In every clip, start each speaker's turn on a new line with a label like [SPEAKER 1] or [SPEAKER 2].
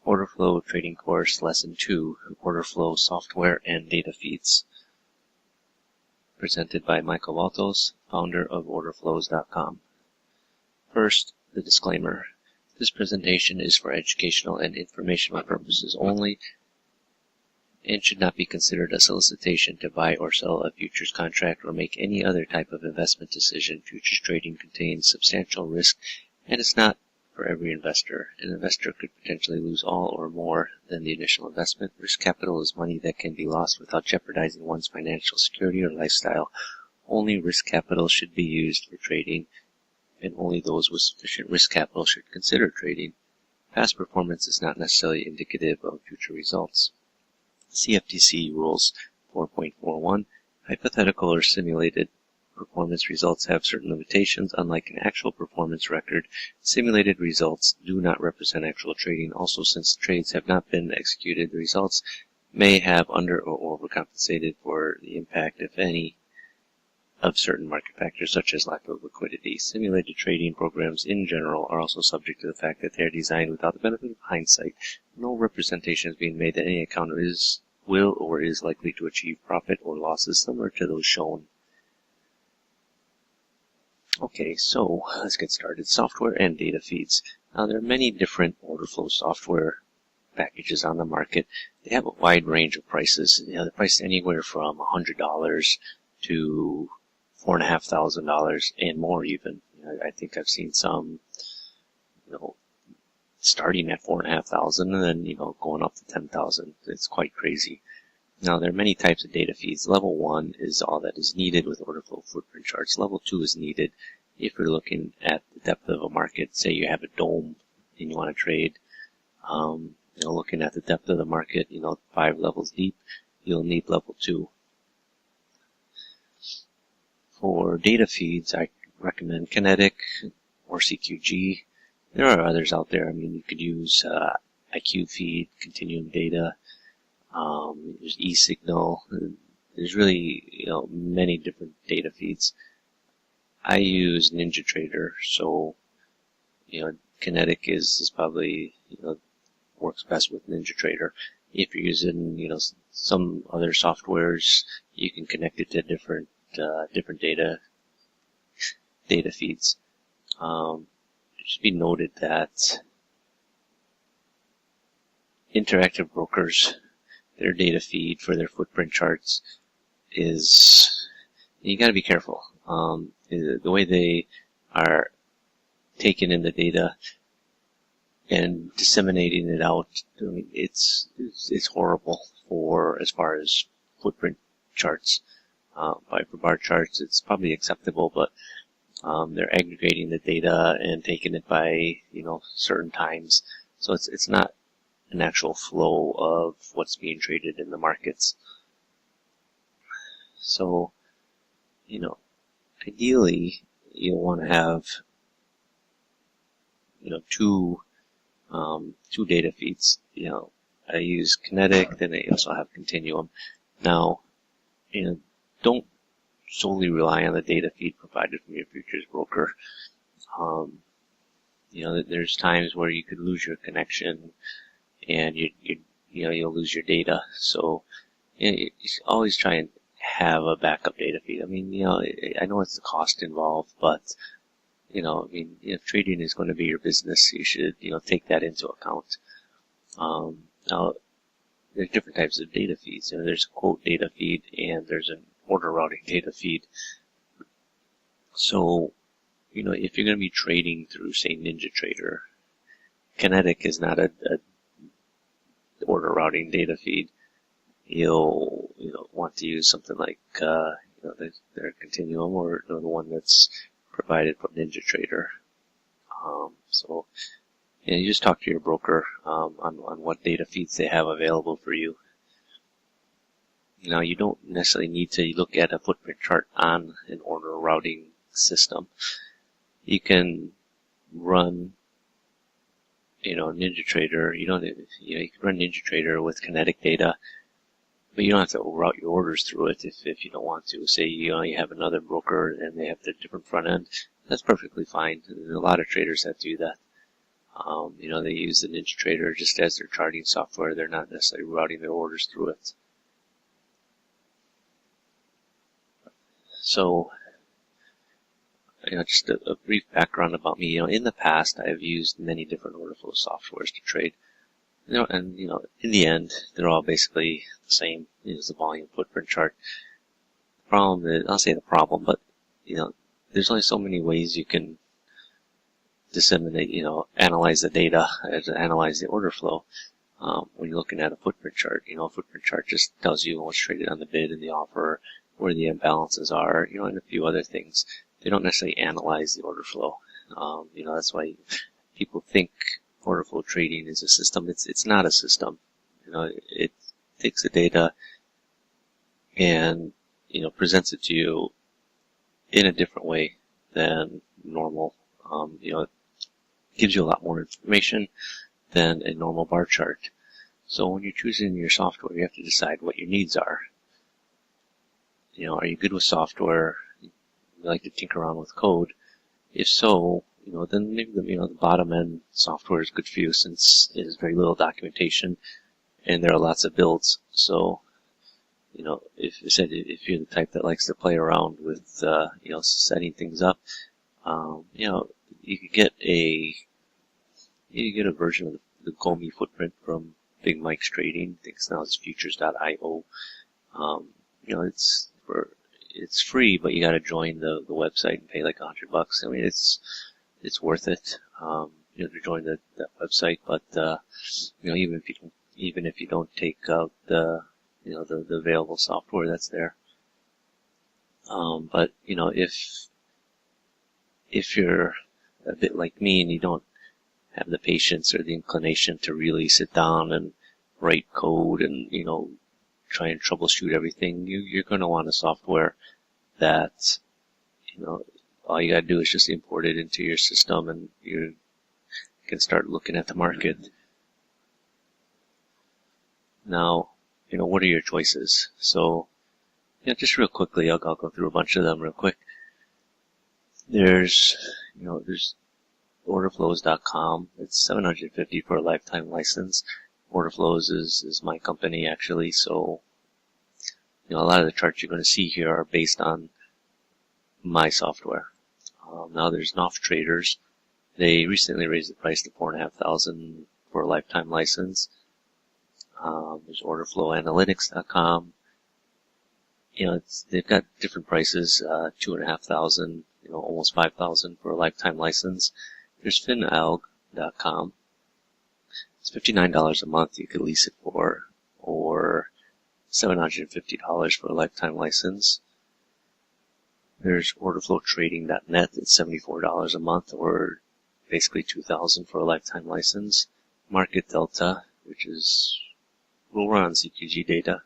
[SPEAKER 1] Order Flow Trading Course Lesson 2, Order Flow Software and Data Feeds, presented by Michael Valtos, founder of orderflows.com. First, the disclaimer. This presentation is for educational and informational purposes only and should not be considered a solicitation to buy or sell a futures contract or make any other type of investment decision. Futures trading contains substantial risk and is not for every investor. An investor could potentially lose all or more than the initial investment. Risk capital is money that can be lost without jeopardizing one's financial security or lifestyle. Only risk capital should be used for trading, and only those with sufficient risk capital should consider trading. Past performance is not necessarily indicative of future results. CFTC Rules 4.41. Hypothetical or simulated performance results have certain limitations. Unlike an actual performance record, simulated results do not represent actual trading. Also, since trades have not been executed, the results may have under or overcompensated for the impact, if any, of certain market factors such as lack of liquidity. Simulated trading programs in general are also subject to the fact that they are designed without the benefit of hindsight. No representation is being made that any account will or is likely to achieve profit or losses similar to those shown. Okay, so let's get started. Software and data feeds. Now, there are many different order flow software packages on the market. They have a wide range of prices. They're priced anywhere from $100 to $4,500 and more even. I think I've seen some, starting at $4,500 and then, going up to $10,000. It's quite crazy. Now, there are many types of data feeds. Level 1 is all that is needed with order flow footprint charts. Level 2 is needed if you're looking at the depth of a market. Say you have a dome and you want to trade, looking at the depth of the market, 5 levels deep, you'll need level 2. For data feeds, I recommend Kinetic or CQG. There are others out there. You could use IQ Feed, Continuum Data. There's eSignal. There's really, many different data feeds. I use NinjaTrader, so, Kinetic is probably, works best with NinjaTrader. If you're using, some other softwares, you can connect it to different data feeds. It should be noted that Interactive Brokers, their data feed for their footprint charts is, you gotta be careful. The way they are taking in the data and disseminating it out, it's horrible as far as footprint charts. By per bar charts, it's probably acceptable, but they're aggregating the data and taking it by, certain times. So it's not an actual flow of what's being traded in the markets. So, ideally, you'll want to have, two data feeds. I use Kinetic, then I also have Continuum. Now, don't solely rely on the data feed provided from your futures broker. There's times where you could lose your connection and you'll lose your data. So, you should always try and have a backup data feed. I know it's the cost involved, but, if trading is going to be your business, you should, take that into account. Now, there's different types of data feeds. There's a quote data feed and there's an order routing data feed. So, if you're going to be trading through, say, NinjaTrader, Kinetic is not a order routing data feed. You'll, want to use something like, their Continuum or the one that's provided from NinjaTrader. So, you just talk to your broker on what data feeds they have available for you. Now, you don't necessarily need to look at a footprint chart on an order routing system. You can run, NinjaTrader. You can run NinjaTrader with Kinetic data, but you don't have to route your orders through it if you don't want to. Say, you have another broker and they have their different front end. That's perfectly fine. There's a lot of traders that do that. They use the NinjaTrader just as their charting software. They're not necessarily routing their orders through it. So, just a brief background about me. In the past, I've used many different order flow softwares to trade. In the end, they're all basically the same. It's the volume footprint chart. The problem is, I'll say the problem, but, there's only so many ways you can disseminate, analyze the data, analyze the order flow. When you're looking at a footprint chart, a footprint chart just tells you what's traded on the bid and the offer, where the imbalances are, and a few other things. They don't necessarily analyze the order flow. That's why people think order flow trading is a system. It's not a system. It takes the data and, presents it to you in a different way than normal. It gives you a lot more information than a normal bar chart. So when you're choosing your software, you have to decide what your needs are. Are you good with software? You like to tinker around with code? If so, then maybe the bottom end software is good for you, since it has very little documentation and there are lots of builds. So, if you're the type that likes to play around with, setting things up, you could get a version of the Gomi footprint from Big Mike's Trading. I think now it's futures.io. It's free, but you got to join the website and pay like $100. I mean, it's worth it, to join that website. But even if you don't take out the available software that's there. But if you're a bit like me and you don't have the patience or the inclination to really sit down and write code and, try and troubleshoot everything, you're going to want a software that, all you got to do is just import it into your system and you can start looking at the market. Now, what are your choices? So, just real quickly, I'll go through a bunch of them real quick. There's orderflows.com. It's $750 for a lifetime license. Orderflows is my company, actually. So, a lot of the charts you're going to see here are based on my software. Now there's Oftc Traders. They recently raised the price to $4,500 for a lifetime license. There's orderflowanalytics.com. They've got different prices, $2,500, almost $5,000 for a lifetime license. There's finalg.com. It's $59 a month you could lease it for, or $750 for a lifetime license. There's orderflowtrading.net. It's $74 a month, or basically $2,000 for a lifetime license. Market Delta, which will run on CQG data.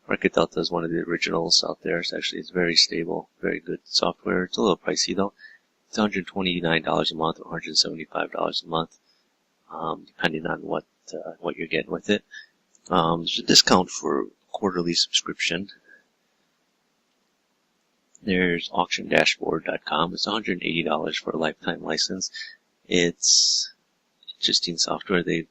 [SPEAKER 1] Market Delta is one of the originals out there. It's very stable, very good software. It's a little pricey though. It's $129 a month or $175 a month, depending on what you're getting with it. There's a discount for quarterly subscription. There's auctiondashboard.com. It's $180 for a lifetime license. It's interesting software. They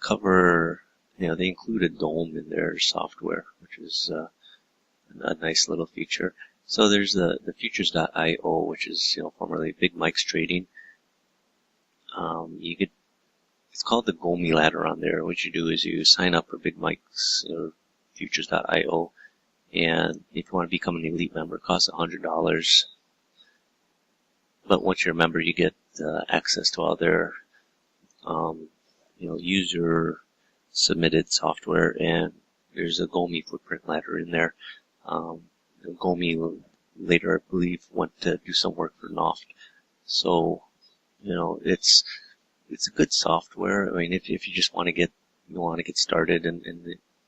[SPEAKER 1] cover, they include a DOM in their software, which is a nice little feature. So there's the futures.io, which is, formerly Big Mike's Trading. It's called the Gomi ladder on there. What you do is you sign up for Big Mike's, futures.io. And if you want to become an elite member, it costs $100. But once you're a member, you get access to all their, user-submitted software, and there's a Gomi footprint ladder in there. Gomi later, I believe, went to do some work for Oftc. So, it's a good software. I mean, if you just want to get started,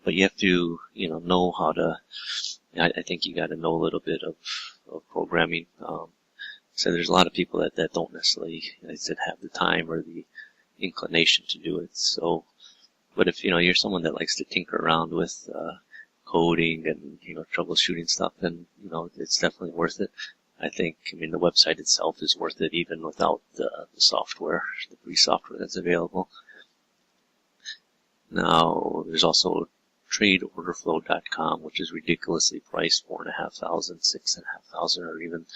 [SPEAKER 1] but you have to, know how to. I think you got to know a little bit of programming. So there's a lot of people that don't necessarily, have the time or the inclination to do it. So, but if you're someone that likes to tinker around with coding and troubleshooting stuff, then it's definitely worth it. I think, I mean, the website itself is worth it even without the software, the free software that's available. Now, there's also tradeorderflow.com, which is ridiculously priced, $4,500, $6,500, or even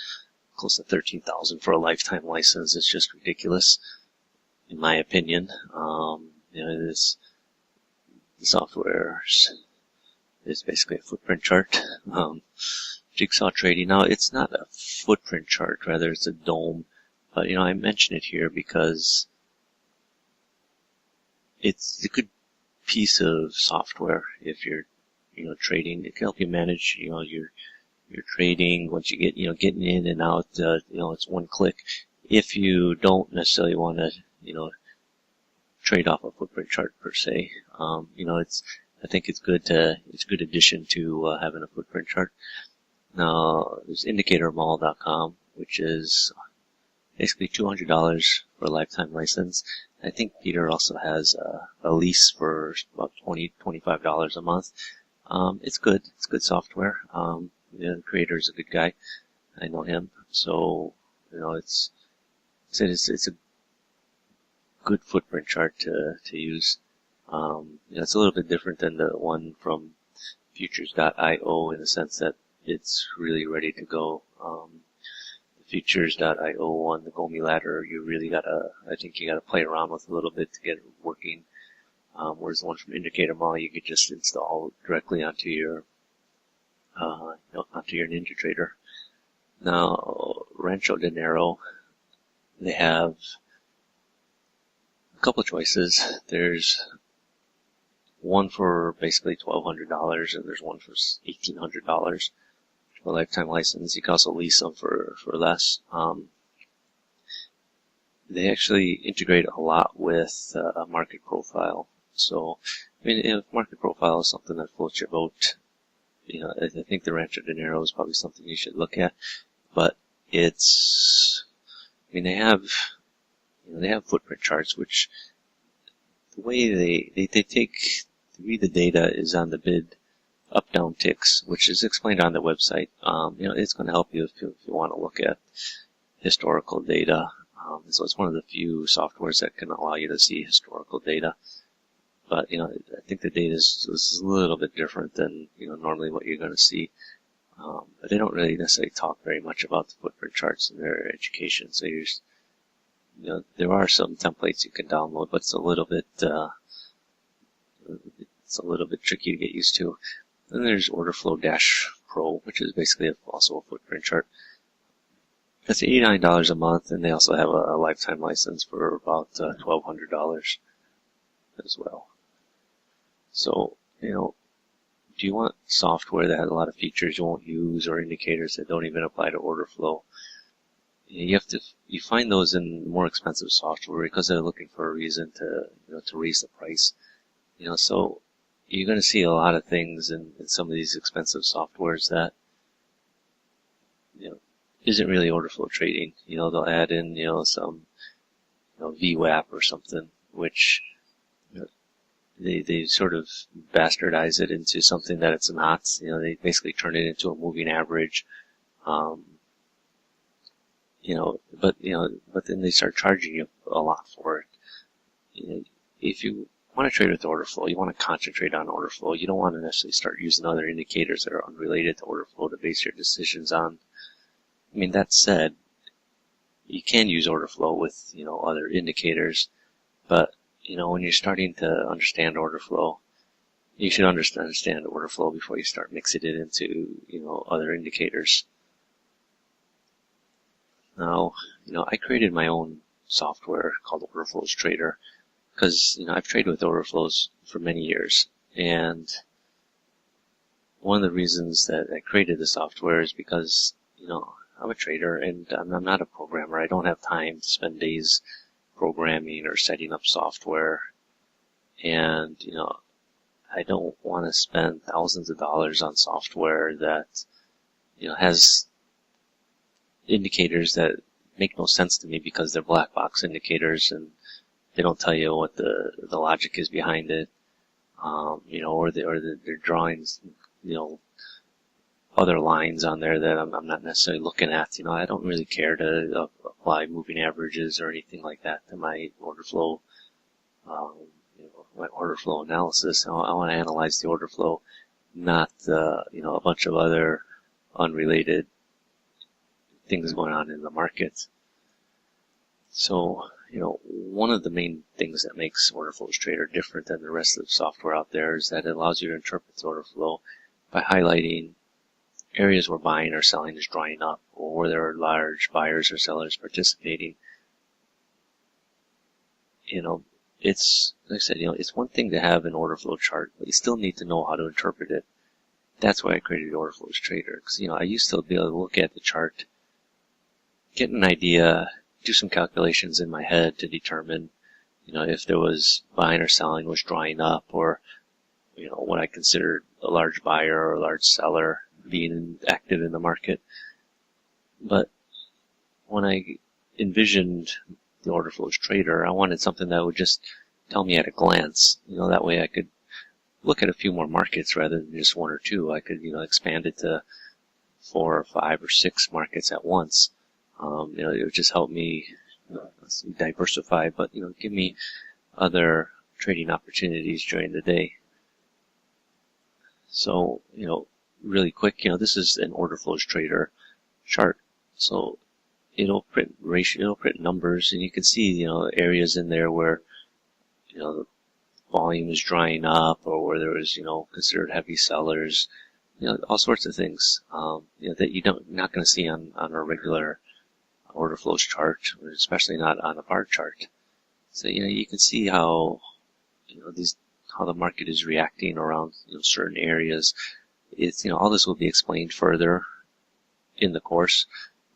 [SPEAKER 1] close to $13,000 for a lifetime license. It's just ridiculous, in my opinion. The software is basically a footprint chart. Jigsaw trading. Now, it's not a footprint chart, rather it's a dome. But, I mention it here because it's a good piece of software if you're, trading. It can help you manage, your trading. Once you get, getting in and out, it's one click. If you don't necessarily want to, trade off a footprint chart per se, I think it's good it's a good addition to having a footprint chart. Now, there's indicatormall.com, which is basically $200 for a lifetime license. I think Peter also has a lease for about $25 a month. It's good. It's good software. The creator is a good guy. I know him. So, it's a good footprint chart to use. It's a little bit different than the one from futures.io in the sense that it's really ready to go. The futures.io one, the Gomi ladder, I think you gotta play around with a little bit to get it working. Whereas the one from Indicator Mall, you could just install directly onto your NinjaTrader. Now, Rancho Dinero, they have a couple of choices. There's one for basically $1,200, and there's one for $1,800 for a lifetime license. You can also lease them for less. They actually integrate a lot with a market profile. So, if market profile is something that floats your boat, I think the Rancho Dinero is probably something you should look at. But they have footprint charts, which the way they read the data is on the bid up-down ticks, which is explained on the website. It's going to help you if you want to look at historical data. So it's one of the few softwares that can allow you to see historical data. But, I think the data is a little bit different than, normally what you're going to see. But they don't really necessarily talk very much about the footprint charts in their education. So there are some templates you can download, but it's a little bit tricky to get used to. Then there's OrderFlow-Pro, which is basically also a footprint chart. That's $89 a month, and they also have a lifetime license for about $1,200 as well. So, do you want software that has a lot of features you won't use or indicators that don't even apply to order flow? You find those in more expensive software because they're looking for a reason to raise the price. So you're going to see a lot of things in some of these expensive softwares that, isn't really order flow trading. They'll add in, some, VWAP or something, which, they sort of bastardize it into something that it's not. They basically turn it into a moving average. But then they start charging you a lot for it. If you want to trade with order flow, you want to concentrate on order flow. You don't want to necessarily start using other indicators that are unrelated to order flow to base your decisions on. That said, you can use order flow with, other indicators, but, when you're starting to understand order flow, you should understand order flow before you start mixing it into, other indicators. Now, I created my own software called Order Flows Trader because, I've traded with order flows for many years. And one of the reasons that I created the software is because, I'm a trader and I'm not a programmer. I don't have time to spend days programming or setting up software. And, I don't want to spend thousands of dollars on software that, has indicators that make no sense to me because they're black box indicators and they don't tell you what the logic is behind it, or their drawings, other lines on there that I'm not necessarily looking at. I don't really care to apply moving averages or anything like that to my order flow, my order flow analysis. I want to analyze the order flow, not a bunch of other unrelated things going on in the market. So, one of the main things that makes Order Flows Trader different than the rest of the software out there is that it allows you to interpret the order flow by highlighting areas where buying or selling is drying up, or where there are large buyers or sellers participating. It's, like I said, it's one thing to have an order flow chart, but you still need to know how to interpret it. That's why I created the Order Flows Trader, because, I used to be able to look at the chart, get an idea, do some calculations in my head to determine, if there was buying or selling was drying up, or, what I considered a large buyer or a large seller being active in the market. But when I envisioned the Order Flows Trader, I wanted something that would just tell me at a glance. That way I could look at a few more markets rather than just one or two. I could, expand it to 4 or 5 or 6 markets at once. It would just help me diversify, but, give me other trading opportunities during the day. So, really quick, this is an Order Flows Trader chart. So it'll print numbers, and you can see, areas in there where, the volume is drying up, or where there was, considered heavy sellers, all sorts of things, that you're not going to see on a regular order flows chart, especially not on a bar chart. So, you can see how, how the market is reacting around, certain areas. It's, all this will be explained further in the course,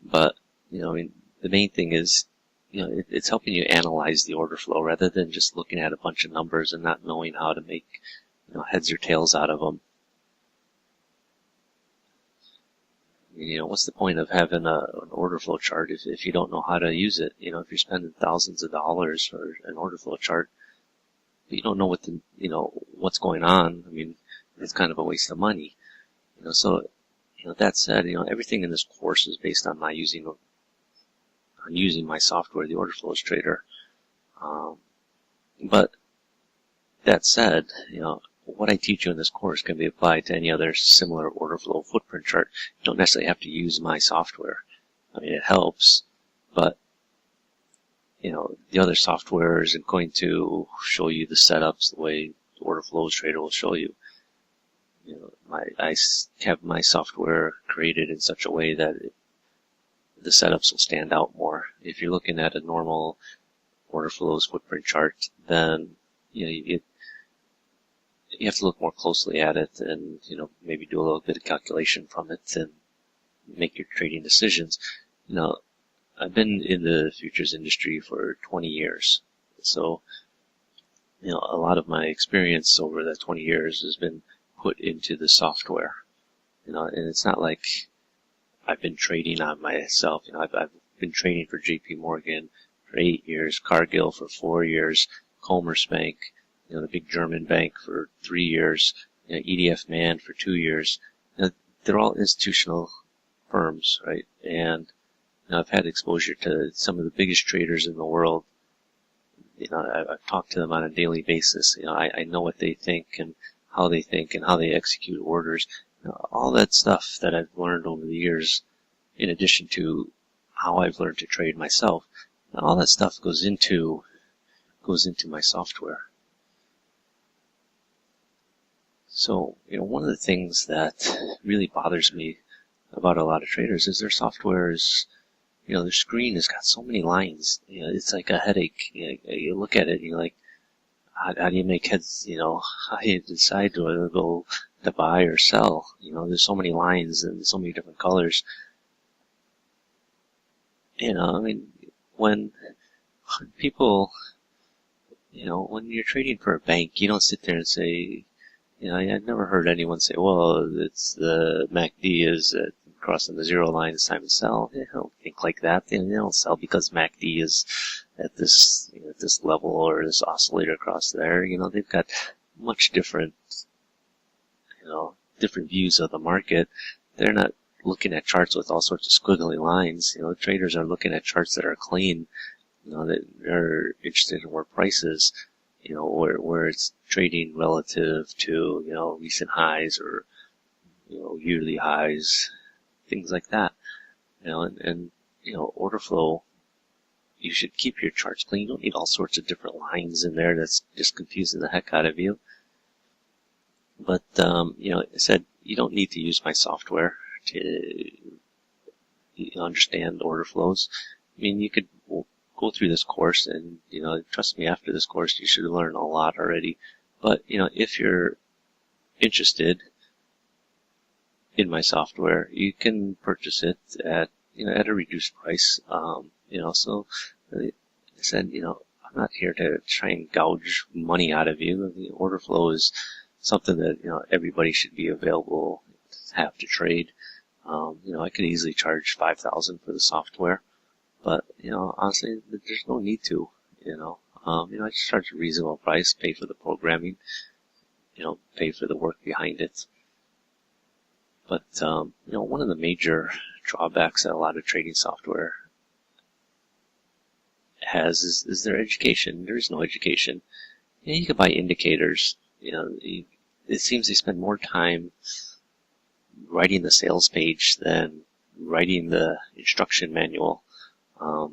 [SPEAKER 1] but, the main thing is, it's helping you analyze the order flow rather than just looking at a bunch of numbers and not knowing how to make, heads or tails out of them. What's the point of having an order flow chart if you don't know how to use it? If you're spending thousands of dollars for an order flow chart, but you don't know what's going on, it's kind of a waste of money. So, that said, everything in this course is based on using my software, the Order Flows Trader. But that said, what I teach you in this course can be applied to any other similar order flow footprint chart. You don't necessarily have to use my software. It helps, but the other software isn't going to show you the setups the way the Order Flows Trader will show you. I have my software created in such a way that the setups will stand out more. If you're looking at a normal order flows footprint chart, then you have to look more closely at it, and maybe do a little bit of calculation from it and make your trading decisions. I've been in the futures industry for 20 years, so a lot of my experience over that 20 years has been put into the software. And it's not like I've been trading on myself. I've been trading for JP Morgan for 8 years, Cargill for 4 years, Commerzbank, the big German bank, for 3 years, EDF Man for 2 years. They're all institutional firms, right? And I've had exposure to some of the biggest traders in the world. I've talked to them on a daily basis. I know what they think and how they execute orders. All that stuff that I've learned over the years, in addition to how I've learned to trade myself, all that stuff goes into my software. So, one of the things that really bothers me about a lot of traders is their software is, their screen has got so many lines. It's like a headache. You look at it and you're like, how do you make heads, how do you decide whether to go to buy or sell? There's so many lines and so many different colors. When people, when you're trading for a bank, you don't sit there and say, I've never heard anyone say, well, it's the MACD is crossing the zero line, it's time to sell. They don't think like that. They don't sell because MACD is at this level or this oscillator across there. They've got much different, different views of the market. they're not looking at charts with all sorts of squiggly lines. Traders are looking at charts that are clean. That they're interested in where prices, where it's trading relative to, recent highs or, yearly highs, things like that. And order flow, you should keep your charts clean. You don't need all sorts of different lines in there. That's just confusing the heck out of you. But, I said, you don't need to use my software to understand order flows. I mean, you could go through this course and, trust me, after this course, you should have learned a lot already. But, if you're interested in my software, you can purchase it at a reduced price. So I said, I'm not here to try and gouge money out of you. The order flow is something that, everybody should be available to have to trade. I could easily charge $5,000 for the software, but, honestly, there's no need to, I just charge a reasonable price, pay for the programming, pay for the work behind it. But, one of the major drawbacks that a lot of trading software has is their education. There is no education. You can buy indicators. It seems they spend more time writing the sales page than writing the instruction manual. How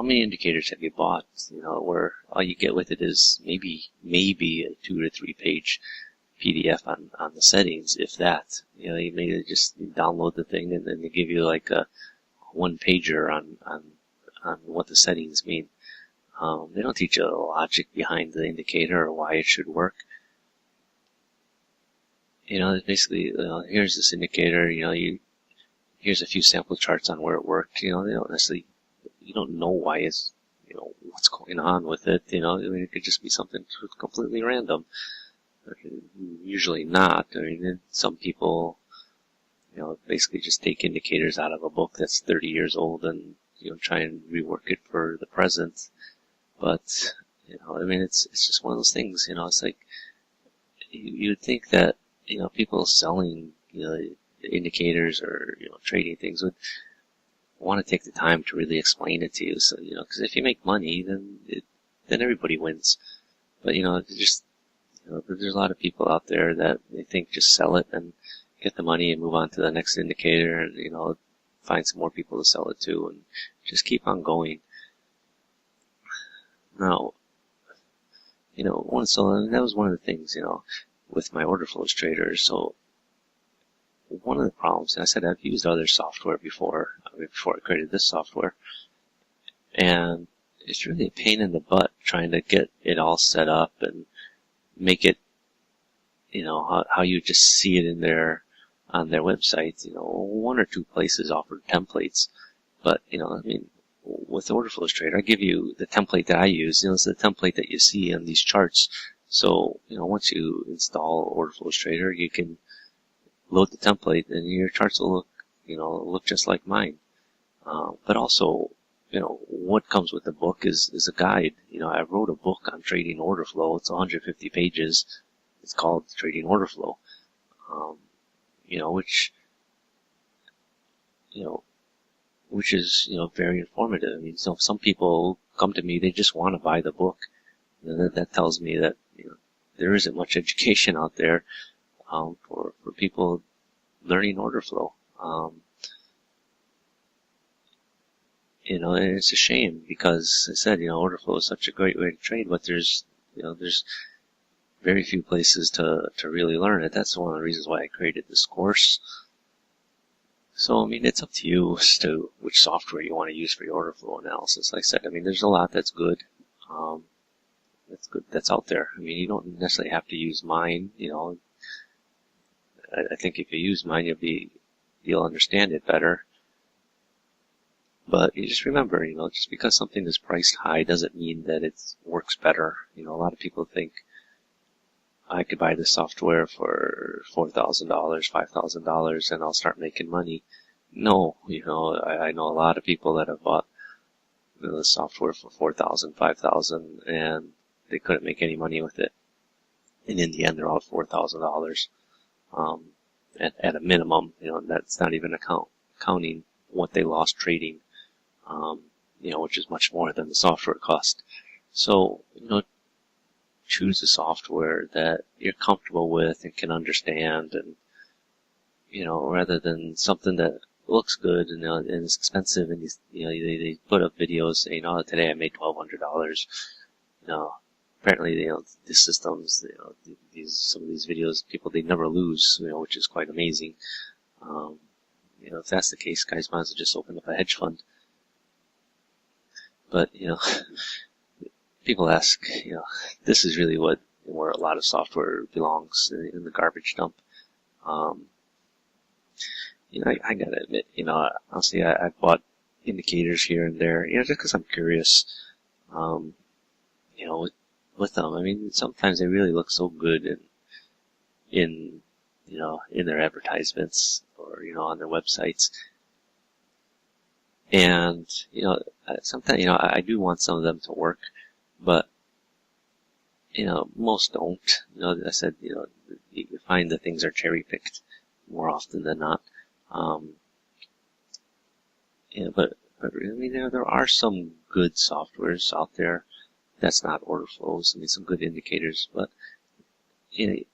[SPEAKER 1] many indicators have you bought, where all you get with it is maybe a 2 to 3 page PDF on the settings, if that. You may just download the thing and then they give you like a 1-pager on what the settings mean. They don't teach you the logic behind the indicator or why it should work. It's basically, here's this indicator, here's a few sample charts on where it worked. They don't necessarily, you don't know why it's, what's going on with it. It could just be something completely random. Usually not. Some people, basically just take indicators out of a book that's 30 years old and, try and rework it for the present. But, it's just one of those things, it's like, you'd think that, people selling, indicators or, trading things would want to take the time to really explain it to you. So, because if you make money, then everybody wins. But, just, there's a lot of people out there that they think just sell it and get the money and move on to the next indicator and, find some more people to sell it to and just keep on going. Now, so that was one of the things, with my order flows traders. So one of the problems, and I said I've used other software before I created this software, and it's really a pain in the butt trying to get it all set up and make it, how you just see it in on their website. 1 or 2 places offer templates, but, with order flows trader, I give you the template that I use. It's the template that you see on these charts. So, once you install order flows trader, you can load the template and your charts will look just like mine. But also, what comes with the book is a guide. I wrote a book on trading order flow. It's 150 pages. It's called Trading Order Flow. Which is, very informative. Some people come to me, they just want to buy the book. That tells me that, there isn't much education out there, for people learning order flow. And it's a shame because I said, order flow is such a great way to trade, but there's very few places to really learn it. That's one of the reasons why I created this course. So, it's up to you as to which software you want to use for your order flow analysis. Like I said, there's a lot that's good. That's out there. You don't necessarily have to use mine. I think if you use mine, you'll understand it better. But you just remember, just because something is priced high doesn't mean that it works better. A lot of people think I could buy this software for $4,000, $5,000, and I'll start making money. No, I know a lot of people that have bought the software for $4,000, $5,000, and they couldn't make any money with it. And in the end, they're out $4,000. at a minimum. That's not even counting what they lost trading, which is much more than the software cost. So, choose a software that you're comfortable with and can understand, and, rather than something that looks good and is expensive, and they put up videos saying, "Oh, today I made $1,200." Apparently, the systems, some of these videos, people, they never lose, which is quite amazing. If that's the case, guys, might as well just open up a hedge fund. But, people ask, this is really where a lot of software belongs, in the garbage dump. I gotta admit, honestly, I've bought indicators here and there, just because I'm curious, with them. I mean, sometimes they really look so good in their advertisements, or, on their websites. And, sometimes, I do want some of them to work, but, most don't. As I said, you find that things are cherry-picked more often than not. But I mean, there are some good softwares out there that's not order flows. I mean, some good indicators, but it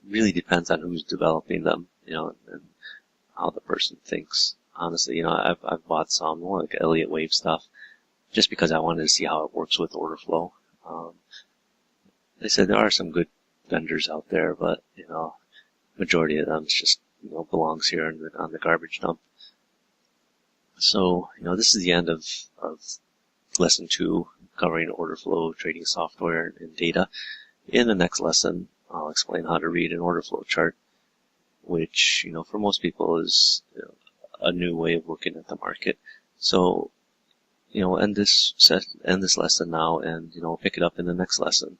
[SPEAKER 1] really depends on who's developing them, and how the person thinks. Honestly, I've bought some more like Elliott Wave stuff just because I wanted to see how it works with order flow. They said there are some good vendors out there, but majority of them just belongs here on the garbage dump. So this is the end of lesson 2, covering order flow, trading software, and data. In the next lesson, I'll explain how to read an order flow chart, which for most people is a new way of looking at the market. So end this lesson now, and pick it up in the next lesson.